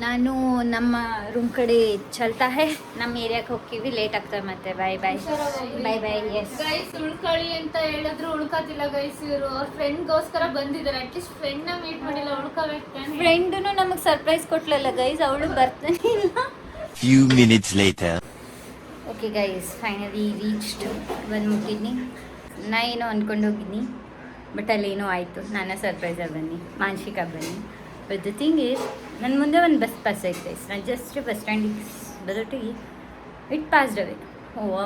ನಾನು ನಮ್ಮ ರೂಮ್ ಕಡೆ ಚಲ್ತಾ ಹೇ, ನಮ್ಮ ಏರಿಯಾಕ್ಕೆ ಹೋಗ್ತೀವಿ. ಲೇಟ್ ಆಗ್ತದೆ ಮತ್ತೆ. ಬಾಯ್. ಎಸ್ ಗೈಸ್, ಉಳ್ಕೊಳ್ಳಿ ಅಂತ ಹೇಳಿದ್ರು ಉಳ್ಕೋತಿಲ್ಲ ಗೈಸ್. ಇವರು ಅವ್ರ ಫ್ರೆಂಡ್ಗೋಸ್ಕರ ಬಂದಿದ್ದಾರೆ. ಅಟ್ಲೀಸ್ಟ್ ಫ್ರೆಂಡ್ನ ಮೀಟ್ ಮಾಡಿಲ್ಲ, ಉಳ್ಕೋಬೇಕು. ಫ್ರೆಂಡೂ ನಮಗೆ ಸರ್ಪ್ರೈಸ್ ಕೊಟ್ಲಲ್ಲ ಗೈಸ್, ಅವಳು ಬರ್ತಾನೆ ಇಲ್ಲ. Few minutes later. Okay guys, finally reached. ಬಂದು ಮುಟ್ಟಿದ್ನಿ. ನಾ ಏನೋ ಅಂದ್ಕೊಂಡು ಹೋಗಿದ್ನಿ, ಬಟ್ ಅಲ್ಲೇನೋ ಆಯಿತು. ನಾನು ಸರ್ಪ್ರೈಸಾಗಿ ಬನ್ನಿ, ಮಾನಸಿಕ ಬನ್ನಿ. ಬಟ್ ದ ಥಿಂಗ್ ಈಸ್, ನನ್ನ ಮುಂದೆ ಒಂದು ಬಸ್ ಐತೆ ಗೈಸ್. ನಾನು ಜಸ್ಟ್ ಬಸ್ ಸ್ಟ್ಯಾಂಡಿಗೆ ಬರೋಟಿಗೆ ಇಟ್ ಪಾಸ್ಡ್ ಅವೇ.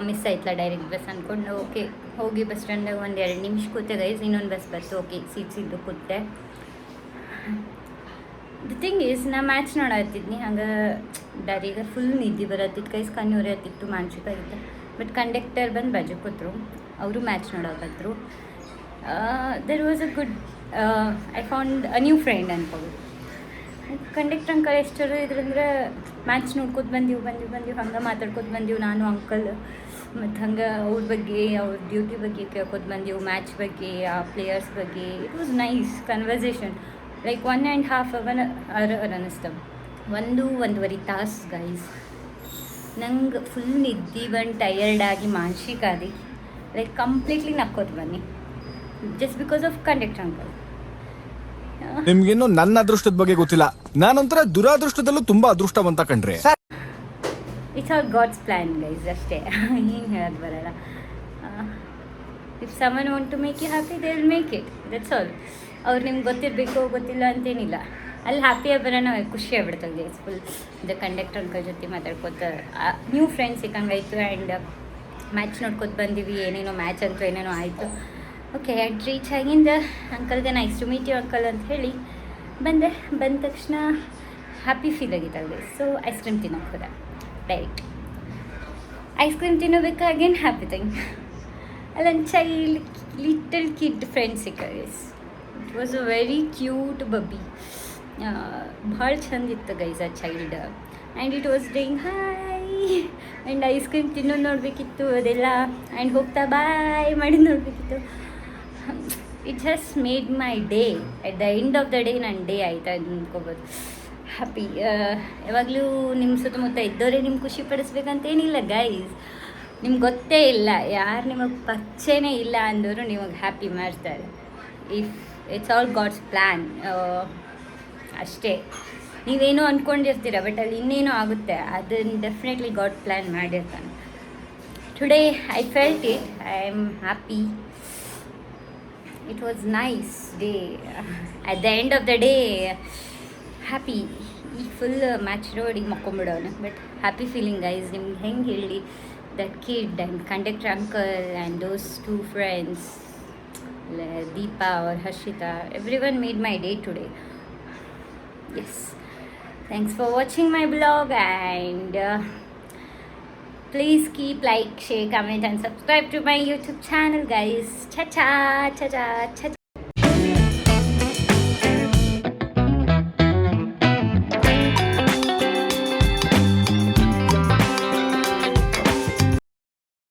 ಮಿಸ್ ಆಯ್ತಲ್ಲ ಡೈರೆಕ್ಟ್ ಬಸ್ ಅಂದ್ಕೊಂಡು. ಓಕೆ, ಹೋಗಿ ಬಸ್ ಸ್ಟ್ಯಾಂಡಾಗ ಒಂದು 2 ನಿಮಿಷ ಕೂತೆ ಗೈಸ್, ಇನ್ನೊಂದು ಬಸ್ ಬಂತು. ಓಕೆ, ಸೀಟ್ ಕೂತೆ. ದ ಥಿಂಗ್ ಈಸ್, ನಾ ಮ್ಯಾಚ್ ನೋಡತ್ತಿದ್ನಿ, ಹಂಗೆ ದಾರಿಗೆ ಫುಲ್ ನಿದ್ದೆ ಬರತ್ತಿತ್ತು ಗೈಸ್, ಕಣ್ಣು ಉರಿಯತ್ತಿತ್ತು, ಮಾನಸಿಕ ಆಗಿತ್ತು. ಬಟ್ ಕಂಡಕ್ಟರ್ ಬಂದು ಬಾಜು ಕೂತರು, ಅವರು ಮ್ಯಾಚ್ ನೋಡೋಕತ್ರು. There was a good, I found a new friend ಅನ್ಕೋಬೋದು. ಕಂಡಕ್ಟರ್ ಅಂಕಲ್ ಎಷ್ಟರು ಇದ್ರಂದ್ರೆ ಮ್ಯಾಚ್ ನೋಡ್ಕೊತ ಬಂದೀವಿ, ಹಂಗೆ ಮಾತಾಡ್ಕೊತ ಬಂದೀವಿ ನಾನು ಅಂಕಲ್. ಮತ್ತು ಹಂಗೆ ಅವ್ರ ಬಗ್ಗೆ, ಅವ್ರ ಡ್ಯೂಟಿ ಬಗ್ಗೆ ಕೇಳ್ಕೊತ ಬಂದೀವಿ, ಮ್ಯಾಚ್ ಬಗ್ಗೆ, ಆ ಪ್ಲೇಯರ್ಸ್ ಬಗ್ಗೆ. It was nice conversation. Like 1.5 hour ಅನ್ನಿಸ್ತವೆ, 1.5 ತಾಸು ಗೈಸ್. ನಂಗೆ ಫುಲ್ ನಿದ್ದೆ ಬಂದು ಟಯರ್ಡಾಗಿ ಮಾನಸಿಕ ಆಗಿ ಲೈಕ್ ಕಂಪ್ಲೀಟ್ಲಿ ನಕ್ಕೋತ ಬನ್ನಿ, just because of conductor uncle. ನಿಮ್ಗಿನ್ನು ನನ್ನ ಅದೃಷ್ಟದ ಬಗ್ಗೆ ಗೊತ್ತಿಲ್ಲ, ನಾನೊಂಥರ ದುರಾದೃಷ್ಟದಲ್ಲೂ ತುಂಬಾ ಅದೃಷ್ಟವಂತ ಕಣ್ರಿ. It's all God's plan guys, ಅಷ್ಟೇ. ಏನು ಹೇಳೋದು ಬರಲ್ಲ. If someone want to make you happy, they will make it, that's all. ಅವ್ರು ನಿಮ್ಗೆ ಗೊತ್ತಿರಬೇಕು ಗೊತ್ತಿಲ್ಲ ಅಂತೇನಿಲ್ಲ, ಅಲ್ಲಿ ಹ್ಯಾಪಿ ಬರೋಣ, ಖುಷಿ ಆಗ್ಬಿಡ್ತದೆ guys. Full the conductor uncle ಜೊತೆ ಮಾತಾಡ್ಕೋತ ನ್ಯೂ ಫ್ರೆಂಡ್ಸ್ ಸಿಕ್ಕಂಗಾಯ್ತು. ಆ್ಯಂಡ್ ಮ್ಯಾಚ್ ನೋಡ್ಕೊತ ಬಂದೀವಿ, ಏನೇನೋ ಮ್ಯಾಚ್ ಅಂತೂ ಏನೇನೋ ಆಯಿತು. ಓಕೆ, ಅಟ್ ರೀಚ್ ಆಗಿಂದ ಅಂಕಲ್ಗೆ nice to meet you uncle ಅಂತ ಹೇಳಿ ಬಂದ ತಕ್ಷಣ ಹ್ಯಾಪಿ ಫೀಲ್ ಆಗಿತ್ತು ಗೈಸ್. ಸೊ ಐಸ್ ಕ್ರೀಮ್ ತಿನ್ನೋಕೆ ಹೋದ ಡೈರೆಕ್ಟ್. ಐಸ್ ಕ್ರೀಮ್ ತಿನ್ನೋಬೇಕಾಗೇನು ಹ್ಯಾಪಿ ಥಿಂಗ್. ಅಲ್ಲೊಂದು ಲಿಟಲ್ ಕಿಡ್ ಫ್ರೆಂಡ್ ಸಿಕ್ಕ guys. It was a very cute baby. ಭಾಳ ಚಂದಿತ್ತು ಗೈಸ್ ಆ child. And it was doing hi and ice cream ತಿನ್ನೋದು ನೋಡಬೇಕಿತ್ತು ಅದೆಲ್ಲ. ಆ್ಯಂಡ್ ಹೋಗ್ತಾ ಬಾಯ್ ಮಾಡಿ ನೋಡಬೇಕಿತ್ತು. It just made my day. At the end of the day ನನ್ನ ಡೇ ಆಯ್ತು ಅಂದ್ಕೋಬೋದು. ಹ್ಯಾಪಿ. ಯಾವಾಗಲೂ ನಿಮ್ಮ ಸುತ್ತಮುತ್ತ ಇದ್ದವರೇ ನಿಮ್ಗೆ ಖುಷಿ ಪಡಿಸ್ಬೇಕಂತೇನಿಲ್ಲ ಗೈಸ್. ನಿಮ್ಗೆ ಗೊತ್ತೇ ಇಲ್ಲ, ಯಾರು ನಿಮಗೆ ಪರಿಚಯನೇ ಇಲ್ಲ ಅಂದವರು ನಿಮಗೆ ಹ್ಯಾಪಿ ಮಾಡ್ತಾರೆ. ಇಟ್ಸ್ ಆಲ್ ಗಾಡ್ಸ್ ಪ್ಲ್ಯಾನ್ ಅಷ್ಟೇ. ನೀವೇನೋ ಅಂದ್ಕೊಂಡಿರ್ತೀರ, ಬಟ್ ಅಲ್ಲಿ ಇನ್ನೇನೋ ಆಗುತ್ತೆ, ಅದನ್ನು ಡೆಫಿನೆಟ್ಲಿ ಗಾಡ್ ಪ್ಲ್ಯಾನ್ ಮಾಡಿರ್ತಾನೆ. Today I felt it. I am happy. It was nice day. At the end of the day happy. ಈಗ ಫುಲ್ ಮ್ಯಾಚ್ ನೋಡಿ ಮಕ್ಕೊಂಬಿಡೋನು, ಬಟ್ ಹ್ಯಾಪಿ ಫೀಲಿಂಗ್ ಗೈಸ್. ನಿಮ್ಗೆ ಹೆಂಗೆ ಹೇಳಿ, that kid and conductor uncle and those 2 friends, Deepa or Harshita, everyone made my day today. Yes. Thanks for watching my vlog, and please keep like, share, comment and subscribe to my YouTube channel guys. Cha cha cha cha cha.